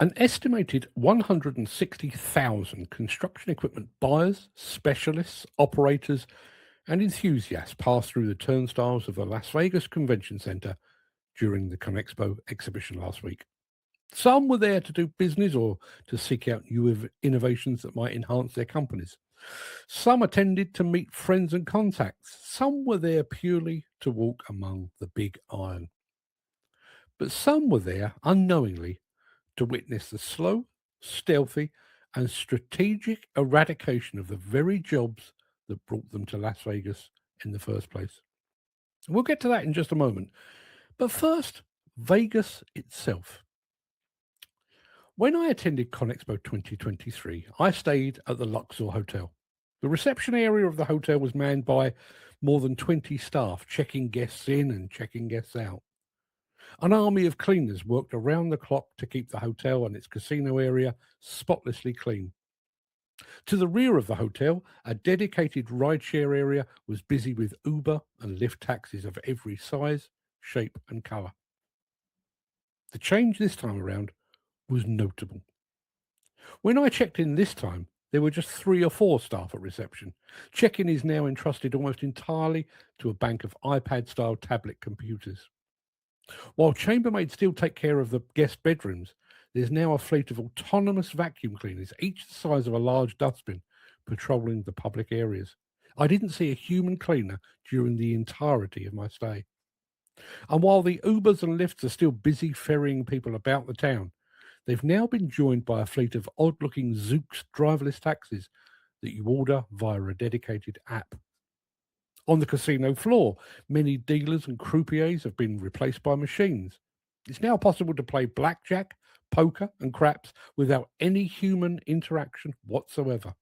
An estimated 160,000 construction equipment buyers, specialists, operators, and enthusiasts passed through the turnstiles of the Las Vegas Convention Center during the ConExpo exhibition last week. Some were there to do business or to seek out new innovations that might enhance their companies. Some attended to meet friends and contacts. Some were there purely to walk among the big iron. But some were there unknowingly to witness the slow, stealthy, and strategic eradication of the very jobs that brought them to Las Vegas in the first place. We'll get to that in just a moment. But first, Vegas itself. When I attended ConExpo 2023, I stayed at the Luxor Hotel. The reception area of the hotel was manned by more than 20 staff, checking guests in and checking guests out. An army of cleaners worked around the clock to keep the hotel and its casino area spotlessly clean. To the rear of the hotel, a dedicated rideshare area was busy with Uber and Lyft taxis of every size, shape, and colour. The change this time around was notable. When I checked in this time, there were just 3 or 4 staff at reception. Check-in is now entrusted almost entirely to a bank of iPad-style tablet computers. While chambermaids still take care of the guest bedrooms, there's now a fleet of autonomous vacuum cleaners, each the size of a large dustbin, patrolling the public areas. I didn't see a human cleaner during the entirety of my stay. And while the Ubers and Lyfts are still busy ferrying people about the town, they've now been joined by a fleet of odd-looking Zoox driverless taxis that you order via a dedicated app. On the casino floor, many dealers and croupiers have been replaced by machines. It's now possible to play blackjack, poker, and craps without any human interaction whatsoever.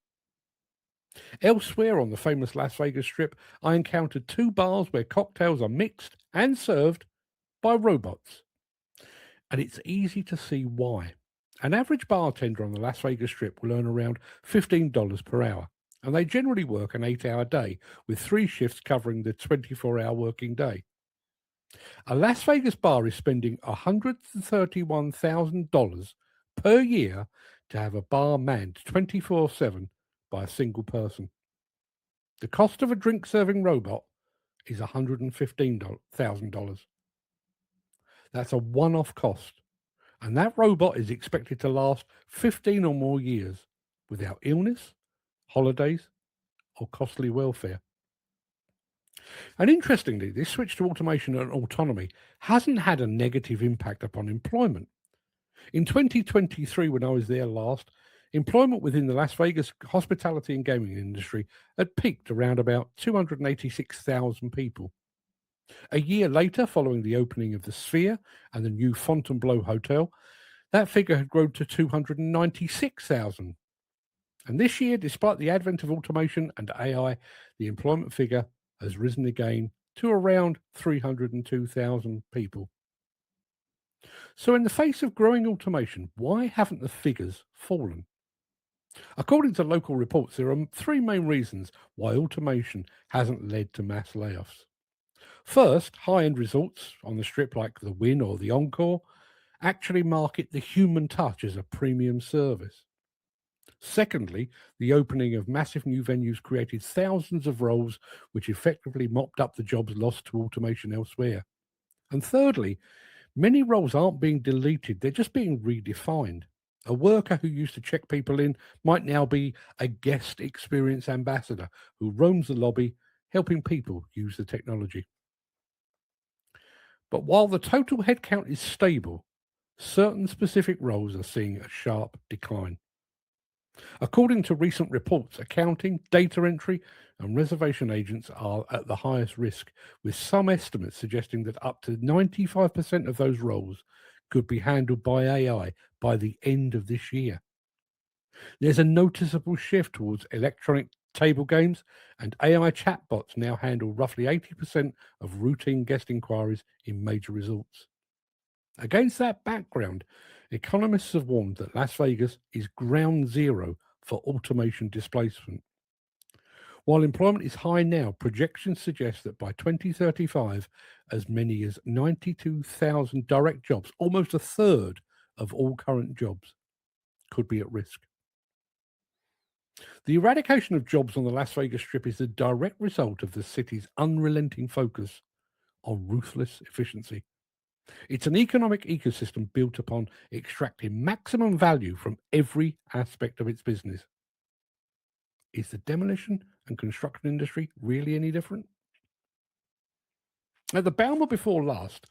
Elsewhere on the famous Las Vegas Strip, I encountered 2 bars where cocktails are mixed and served by robots. And it's easy to see why. An average bartender on the Las Vegas Strip will earn around $15 per hour, and they generally work an 8-hour day, with 3 shifts covering the 24-hour working day. A Las Vegas bar is spending $131,000 per year to have a bar manned 24/7 by a single person. The cost of a drink-serving robot is $115,000. That's a one-off cost, and that robot is expected to last 15 or more years without illness, holidays, or costly welfare. And interestingly, this switch to automation and autonomy hasn't had a negative impact upon employment. In 2023, when I was there last, employment within the Las Vegas hospitality and gaming industry had peaked around about 286,000 people. A year later, following the opening of the Sphere and the new Fontainebleau Hotel, that figure had grown to 296,000. And this year, despite the advent of automation and AI, the employment figure has risen again to around 302,000 people. So in the face of growing automation, why haven't the figures fallen? According to local reports, there are 3 main reasons why automation hasn't led to mass layoffs. First, high-end resorts on the Strip like the Wynn or the Encore actually market the human touch as a premium service. Secondly, the opening of massive new venues created thousands of roles which effectively mopped up the jobs lost to automation elsewhere. And thirdly, many roles aren't being deleted, they're just being redefined. A worker who used to check people in might now be a guest experience ambassador who roams the lobby, helping people use the technology. But while the total headcount is stable, certain specific roles are seeing a sharp decline. According to recent reports, accounting, data entry, and reservation agents are at the highest risk, with some estimates suggesting that up to 95% of those roles could be handled by AI by the end of this year. There's a noticeable shift towards electronic table games, and AI chatbots now handle roughly 80% of routine guest inquiries in major resorts. Against that background, economists have warned that Las Vegas is ground zero for automation displacement. While employment is high now, projections suggest that by 2035, as many as 92,000 direct jobs, almost a third of all current jobs could be at risk. The eradication of jobs on the Las Vegas Strip is a direct result of the city's unrelenting focus on ruthless efficiency. It's an economic ecosystem built upon extracting maximum value from every aspect of its business. Is the demolition and construction industry really any different? At the Balmer before last,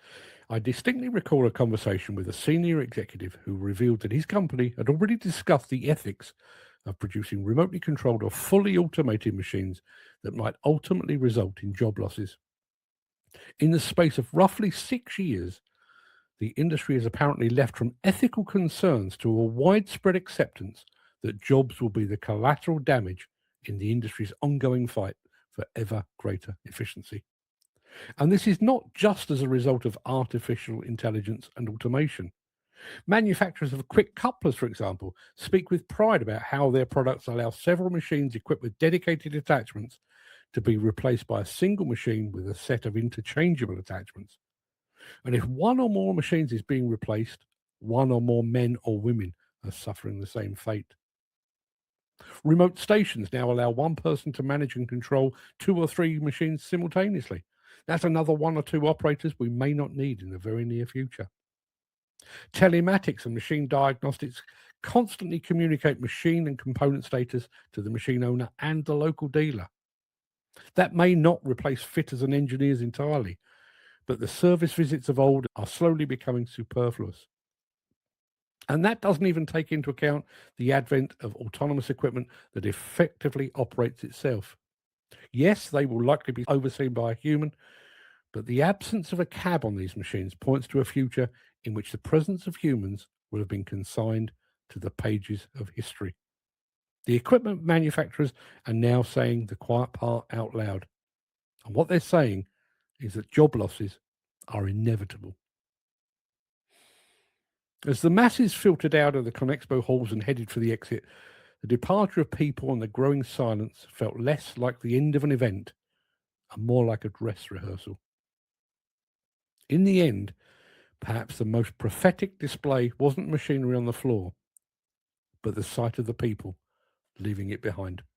I distinctly recall a conversation with a senior executive who revealed that his company had already discussed the ethics of producing remotely controlled or fully automated machines that might ultimately result in job losses. In the space of roughly 6 years, the industry has apparently left from ethical concerns to a widespread acceptance that jobs will be the collateral damage in the industry's ongoing fight for ever greater efficiency. And this is not just as a result of artificial intelligence and automation. Manufacturers of quick couplers, for example, speak with pride about how their products allow several machines equipped with dedicated attachments to be replaced by a single machine with a set of interchangeable attachments. And if one or more machines is being replaced, one or more men or women are suffering the same fate. Remote stations now allow one person to manage and control 2 or 3 machines simultaneously. That's another 1 or 2 operators we may not need in the very near future. Telematics and machine diagnostics constantly communicate machine and component status to the machine owner and the local dealer. That may not replace fitters and engineers entirely, but the service visits of old are slowly becoming superfluous. And that doesn't even take into account the advent of autonomous equipment that effectively operates itself. Yes, they will likely be overseen by a human, but the absence of a cab on these machines points to a future in which the presence of humans will have been consigned to the pages of history. The equipment manufacturers are now saying the quiet part out loud. And what they're saying is that job losses are inevitable. As the masses filtered out of the ConExpo halls and headed for the exit, the departure of people and the growing silence felt less like the end of an event and more like a dress rehearsal. In the end, perhaps the most prophetic display wasn't machinery on the floor, but the sight of the people leaving it behind.